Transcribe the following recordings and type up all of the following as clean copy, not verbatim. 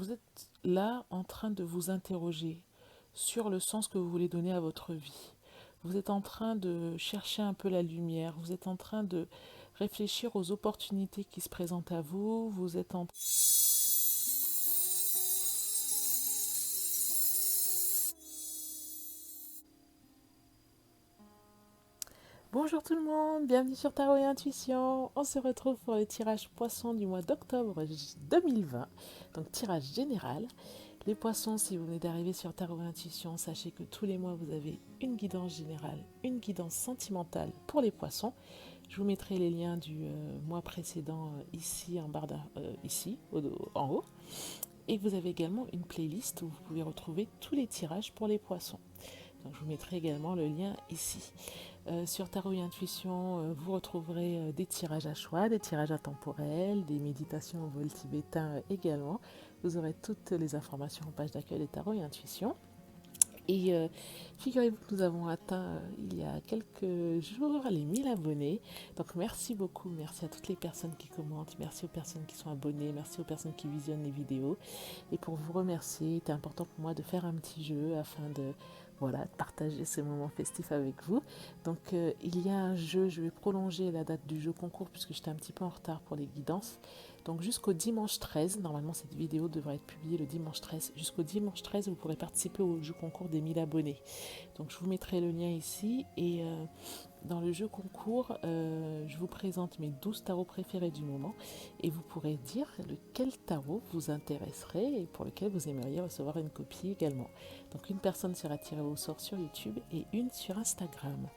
vous êtes là en train de vous interroger sur le sens que vous voulez donner à votre vie. Vous êtes en train de chercher un peu la lumière, vous êtes en train de réfléchir aux opportunités qui se présentent à vous, vous êtes en... Bonjour tout le monde, bienvenue sur Tarot et Intuition. On se retrouve pour le tirage poisson du mois d'octobre 2020, donc tirage général. Les poissons, si vous venez d'arriver sur Tarot et Intuition, sachez que tous les mois vous avez une guidance générale, une guidance sentimentale pour les poissons. Je vous mettrai les liens du mois précédent ici en barre ici en haut. Et vous avez également une playlist où vous pouvez retrouver tous les tirages pour les poissons. Donc je vous mettrai également le lien ici. Sur Tarot et Intuition, vous retrouverez des tirages à choix, des tirages intemporels, des méditations au vol tibétain également. Vous aurez toutes les informations en page d'accueil de Tarot et Intuition. Et figurez-vous que nous avons atteint il y a quelques jours les 1000 abonnés. Donc merci beaucoup, merci à toutes les personnes qui commentent, merci aux personnes qui sont abonnées, merci aux personnes qui visionnent les vidéos. Et pour vous remercier, il était important pour moi de faire un petit jeu afin de partager ce moment festif avec vous. Donc il y a un jeu, je vais prolonger la date du jeu concours puisque j'étais un petit peu en retard pour les guidances. Donc jusqu'au dimanche 13, normalement cette vidéo devrait être publiée le dimanche 13. Jusqu'au dimanche 13, vous pourrez participer au jeu concours des 1000 abonnés. Donc je vous mettrai le lien ici et dans le jeu concours, je vous présente mes 12 tarots préférés du moment et vous pourrez dire lequel tarot vous intéresserait et pour lequel vous aimeriez recevoir une copie également. Donc une personne sera tirée au sort sur YouTube et une sur Instagram.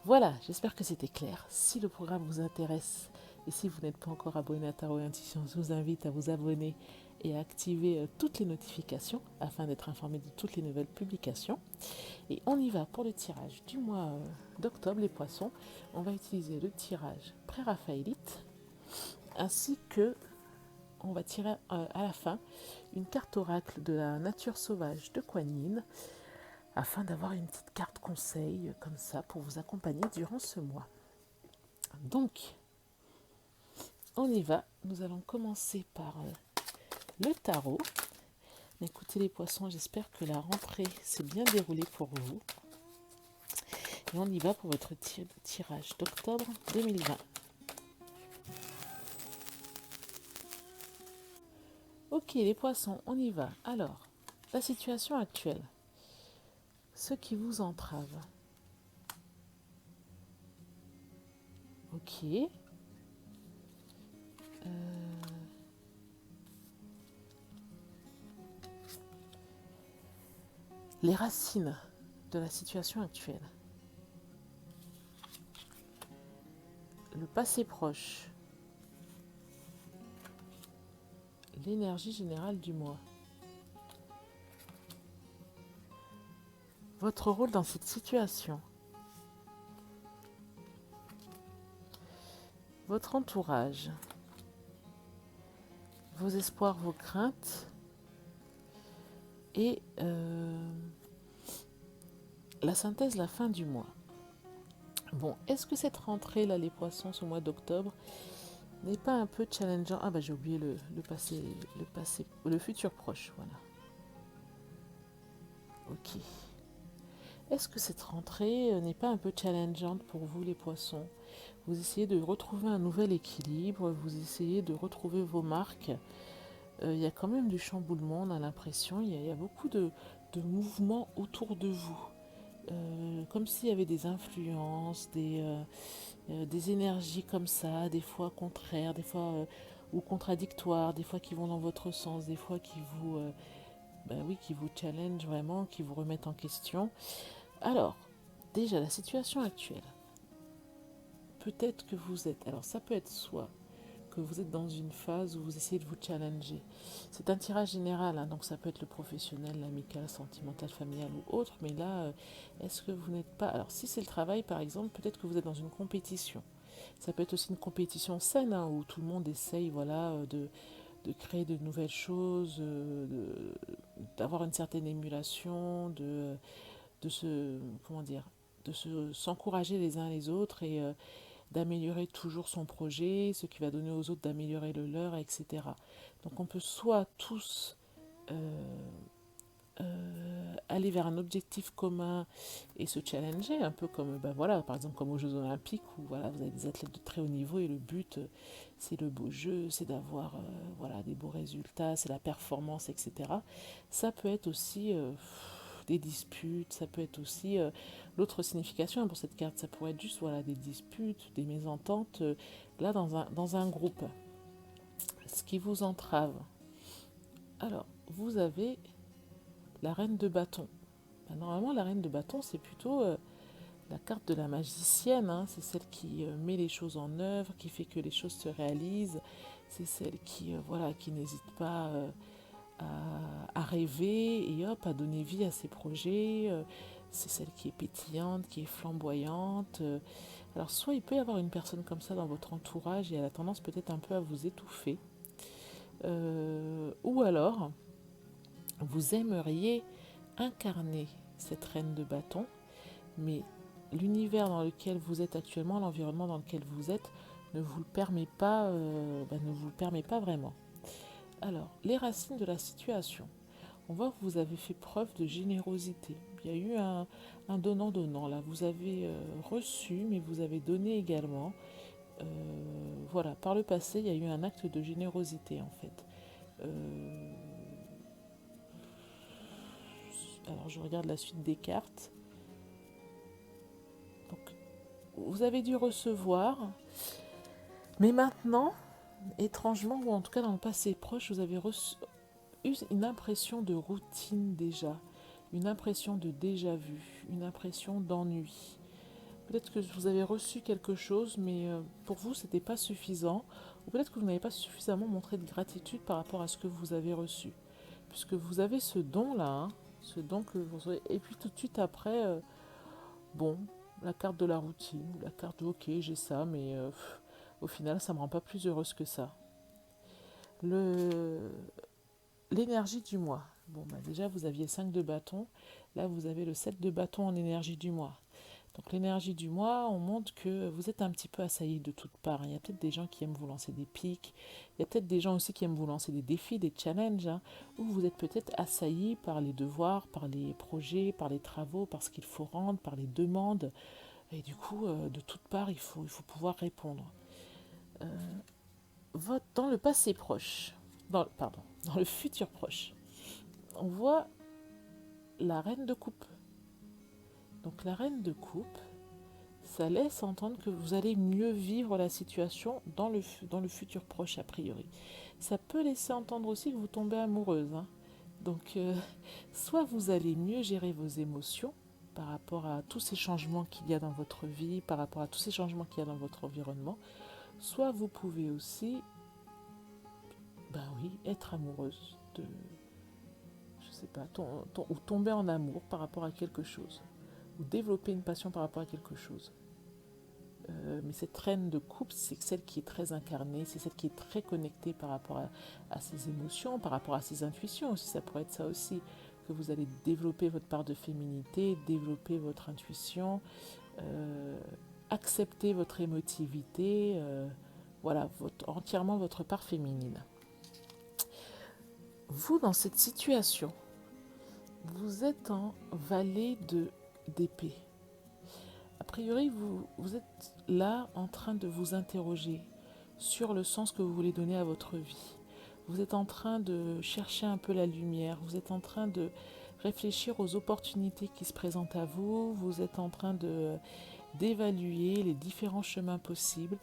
Voilà, j'espère que c'était clair. Si le programme vous intéresse et si vous n'êtes pas encore abonné à Tarot et Intuition, je vous invite à vous abonner et à activer toutes les notifications afin d'être informé de toutes les nouvelles publications. Et on y va pour le tirage du mois d'octobre, les poissons. On va utiliser le tirage pré-raphaélite ainsi que on va tirer à la fin une carte oracle de la nature sauvage de Kuan Yin afin d'avoir une petite carte conseil comme ça pour vous accompagner durant ce mois. Donc, on y va. Nous allons commencer par le tarot. Écoutez les poissons, j'espère que la rentrée s'est bien déroulée pour vous. Et on y va pour votre tirage d'octobre 2020. Ok les poissons, on y va. Alors, la situation actuelle. Ce qui vous entrave. Ok. Les racines de la situation actuelle. Le passé proche. L'énergie générale du mois. Votre rôle dans cette situation. Votre entourage. Vos espoirs, vos craintes. Et la synthèse, la fin du mois. Bon, est-ce que cette rentrée, là, les poissons, ce mois d'octobre, n'est pas un peu challengeant? Ah bah j'ai oublié le passé, le futur proche, voilà. Ok. Est-ce que cette rentrée n'est pas un peu challengeante pour vous, les poissons? Vous essayez de retrouver un nouvel équilibre, vous essayez de retrouver vos marques. Il y a quand même du chamboulement, on a l'impression. Il y a beaucoup de mouvements autour de vous. Comme s'il y avait des influences, des énergies comme ça, des fois contraires, des fois ou contradictoires, des fois qui vont dans votre sens, des fois qui vous, qui vous challenge vraiment, qui vous remettent en question. Alors, déjà la situation actuelle, peut-être que vous êtes, alors ça peut être soit que vous êtes dans une phase où vous essayez de vous challenger. C'est un tirage général, hein, donc ça peut être le professionnel, l'amical, sentimental, familial ou autre, mais là, est-ce que vous n'êtes pas... Alors si c'est le travail par exemple, peut-être que vous êtes dans une compétition. Ça peut être aussi une compétition saine, hein, où tout le monde essaye de créer de nouvelles choses, d'avoir une certaine émulation, de se... Comment dire s'encourager les uns les autres et d'améliorer toujours son projet, ce qui va donner aux autres d'améliorer le leur, etc. Donc on peut soit tous aller vers un objectif commun et se challenger, un peu comme, ben voilà, par exemple comme aux Jeux Olympiques, où voilà, vous avez des athlètes de très haut niveau et le but, c'est le beau jeu, c'est d'avoir voilà, des beaux résultats, c'est la performance, etc. Ça peut être aussi des disputes, ça peut être aussi l'autre signification pour cette carte, ça pourrait être juste voilà, des disputes, des mésententes, là dans un groupe. Ce qui vous entrave. Alors, vous avez la reine de bâton. Ben, normalement, la reine de bâton, c'est plutôt la carte de la magicienne. Hein. C'est celle qui met les choses en œuvre, qui fait que les choses se réalisent. C'est celle qui, voilà, qui n'hésite pas à rêver et hop, à donner vie à ses projets. C'est celle qui est pétillante, qui est flamboyante. Alors, soit il peut y avoir une personne comme ça dans votre entourage et elle a tendance peut-être un peu à vous étouffer. Ou alors, vous aimeriez incarner cette reine de bâton, mais l'univers dans lequel vous êtes actuellement, l'environnement dans lequel vous êtes, ne vous le permet pas, ne vous le permet pas vraiment. Alors, les racines de la situation. On voit que vous avez fait preuve de générosité. Il y a eu un donnant-donnant. Là, vous avez reçu, mais vous avez donné également. Voilà, par le passé, il y a eu un acte de générosité en fait. Alors, je regarde la suite des cartes. Donc, vous avez dû recevoir, mais maintenant, étrangement, ou en tout cas dans le passé proche, vous avez eu une impression de routine déjà, une impression de déjà-vu, une impression d'ennui. Peut-être que vous avez reçu quelque chose, mais pour vous, ce n'était pas suffisant, ou peut-être que vous n'avez pas suffisamment montré de gratitude par rapport à ce que vous avez reçu. Puisque vous avez ce don-là, hein, ce don que vous avez, et puis tout de suite après, bon, la carte de la routine, la carte de ok, j'ai ça, mais au final, ça ne me rend pas plus heureuse que ça. Le, L'énergie du mois. Bon, bah déjà, vous aviez 5 de bâton. Là, vous avez le 7 de bâton en énergie du mois. Donc, l'énergie du mois, on montre que vous êtes un petit peu assailli de toutes parts. Il y a peut-être des gens qui aiment vous lancer des pics. Il y a peut-être des gens aussi qui aiment vous lancer des défis, des challenges. Hein, où vous êtes peut-être assailli par les devoirs, par les projets, par les travaux, par ce qu'il faut rendre, par les demandes. Et du coup, de toutes parts, il faut pouvoir répondre. Dans le passé proche, dans le futur proche, on voit la reine de coupe. Donc la reine de coupe, ça laisse entendre que vous allez mieux vivre la situation dans le futur proche a priori. Ça peut laisser entendre aussi que vous tombez amoureuse. Hein. Donc soit vous allez mieux gérer vos émotions par rapport à tous ces changements qu'il y a dans votre vie, par rapport à tous ces changements qu'il y a dans votre environnement, soit vous pouvez aussi, ben oui, être amoureuse de, je sais pas, ou tomber en amour par rapport à quelque chose, ou développer une passion par rapport à quelque chose. Mais cette reine de coupe, c'est celle qui est très incarnée, c'est celle qui est très connectée par rapport à ses émotions, par rapport à ses intuitions aussi. Ça pourrait être ça aussi, que vous allez développer votre part de féminité, développer votre intuition, accepter votre émotivité, voilà, entièrement votre part féminine. Vous, dans cette situation, vous êtes en vallée d'épée. A priori, vous êtes là en train de vous interroger sur le sens que vous voulez donner à votre vie. Vous êtes en train de chercher un peu la lumière, vous êtes en train de réfléchir aux opportunités qui se présentent à vous, vous êtes en train d'évaluer les différents chemins possibles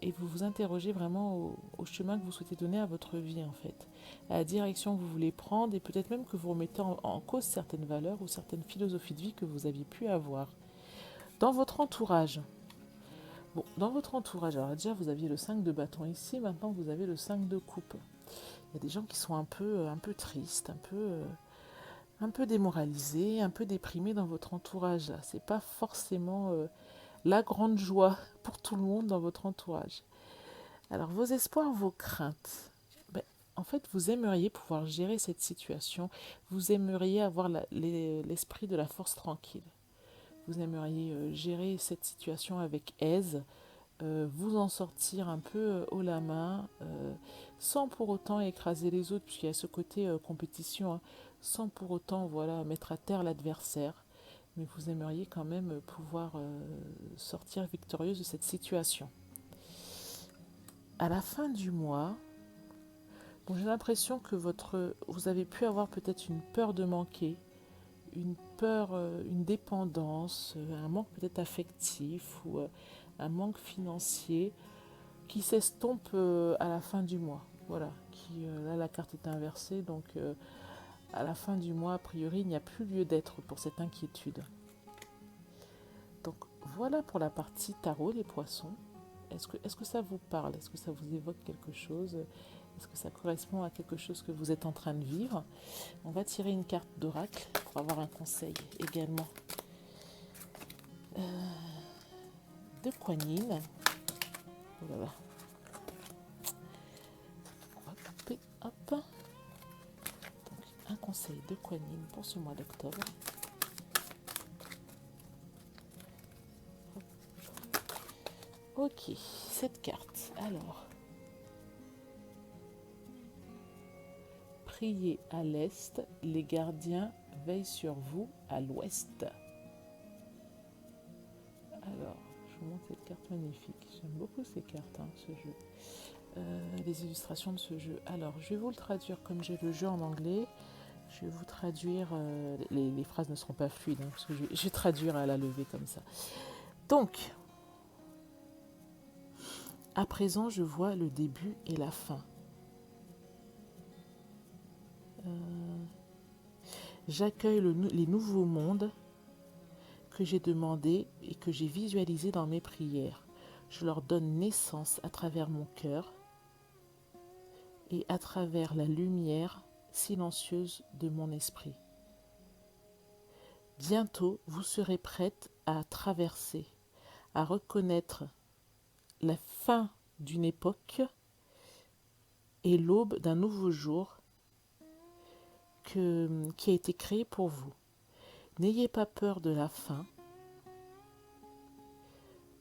et vous vous interrogez vraiment au chemin que vous souhaitez donner à votre vie en fait, à la direction que vous voulez prendre et peut-être même que vous remettez en cause certaines valeurs ou certaines philosophies de vie que vous aviez pu avoir. Dans votre entourage, bon, dans votre entourage, alors déjà vous aviez le 5 de bâton ici, maintenant vous avez le 5 de coupe. Il y a des gens qui sont un peu tristes, un peu démoralisés, un peu déprimés dans votre entourage. C'est pas forcément la grande joie pour tout le monde dans votre entourage. Alors vos espoirs, vos craintes. Ben, en fait, vous aimeriez pouvoir gérer cette situation. Vous aimeriez avoir l'esprit de la force tranquille. Vous aimeriez gérer cette situation avec aise, vous en sortir un peu haut la main, sans pour autant écraser les autres, puisqu'il y a ce côté compétition, hein, sans pour autant voilà, mettre à terre l'adversaire. Mais vous aimeriez quand même pouvoir sortir victorieuse de cette situation. À la fin du mois, bon, j'ai l'impression que vous avez pu avoir peut-être une peur de manquer, une peur, une dépendance, un manque peut-être affectif ou un manque financier qui s'estompe à la fin du mois. Voilà, là la carte est inversée, donc à la fin du mois, a priori, il n'y a plus lieu d'être pour cette inquiétude. Donc voilà pour la partie tarot, les poissons. Est-ce que ça vous parle? Est-ce que ça vous évoque quelque chose? Est-ce que ça correspond à quelque chose que vous êtes en train de vivre? On va tirer une carte d'oracle pour avoir un conseil également. De Kuan Yin. Oh là là. On va couper, hop. Donc, un conseil de Kuan Yin pour ce mois d'octobre. Ok, cette carte. Alors, priez à l'est, les gardiens veillent sur vous à l'ouest. Alors, je vous montre cette carte magnifique. J'aime beaucoup ces cartes, hein, ce jeu. Les illustrations de ce jeu. Alors, je vais vous le traduire comme j'ai le jeu en anglais. Je vais vous traduire. Les phrases ne seront pas fluides, hein, parce que je vais traduire à la levée comme ça. Donc, à présent, je vois le début et la fin. J'accueille les nouveaux mondes que j'ai demandés et que j'ai visualisés dans mes prières. Je leur donne naissance à travers mon cœur et à travers la lumière silencieuse de mon esprit. Bientôt, vous serez prête à traverser, à reconnaître la fin d'une époque et l'aube d'un nouveau jour qui a été créé pour vous. N'ayez pas peur de la fin.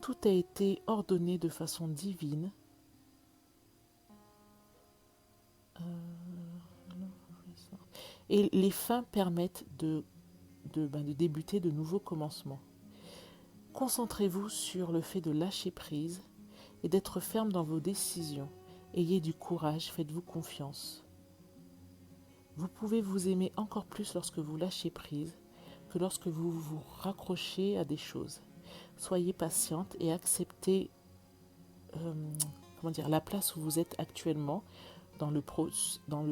Tout a été ordonné de façon divine. Et les fins permettent de débuter de nouveaux commencements. Concentrez-vous sur le fait de lâcher prise et d'être ferme dans vos décisions. Ayez du courage, faites-vous confiance. Vous pouvez vous aimer encore plus lorsque vous lâchez prise que lorsque vous vous raccrochez à des choses. Soyez patiente et acceptez la place où vous êtes actuellement dans le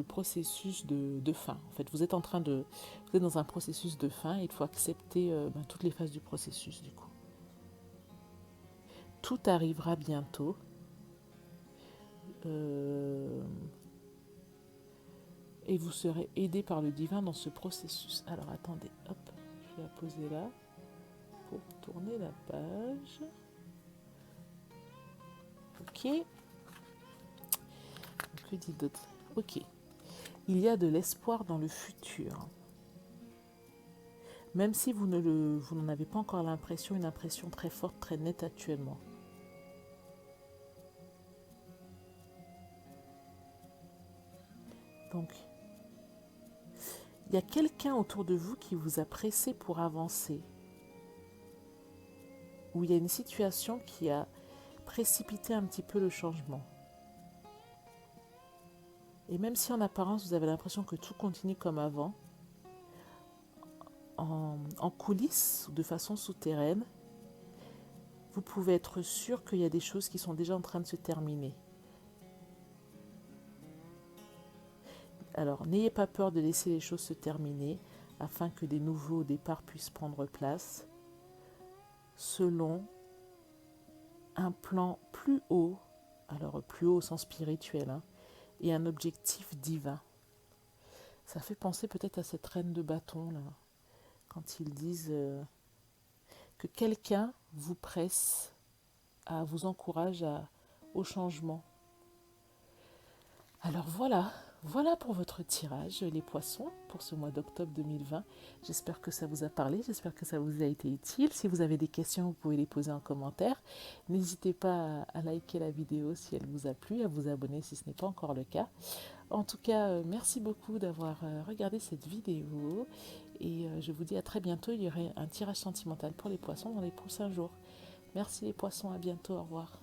processus de fin. En fait, vous êtes dans un processus de fin et il faut accepter toutes les phases du processus du coup. Tout arrivera bientôt. Et vous serez aidé par le divin dans ce processus. Alors attendez, hop, je vais la poser là pour tourner la page. Ok. Que dit d'autre? Ok. Il y a de l'espoir dans le futur. Même si vous n'en avez pas encore l'impression, une impression très forte, très nette actuellement. Donc, il y a quelqu'un autour de vous qui vous a pressé pour avancer. Ou il y a une situation qui a précipité un petit peu le changement. Et même si en apparence vous avez l'impression que tout continue comme avant, en coulisses ou de façon souterraine, vous pouvez être sûr qu'il y a des choses qui sont déjà en train de se terminer. Alors, n'ayez pas peur de laisser les choses se terminer afin que des nouveaux départs puissent prendre place selon un plan plus haut, alors plus haut au sens spirituel, hein, et un objectif divin. Ça fait penser peut-être à cette reine de bâton, là, quand ils disent que quelqu'un vous presse, vous encourage au changement. Alors voilà, Voilà pour votre tirage, les poissons, pour ce mois d'octobre 2020. J'espère que ça vous a parlé, j'espère que ça vous a été utile. Si vous avez des questions, vous pouvez les poser en commentaire. N'hésitez pas à liker la vidéo si elle vous a plu, à vous abonner si ce n'est pas encore le cas. En tout cas, merci beaucoup d'avoir regardé cette vidéo. Et je vous dis à très bientôt. Il y aurait un tirage sentimental pour les poissons dans les prochains jours. Merci les poissons, à bientôt, au revoir.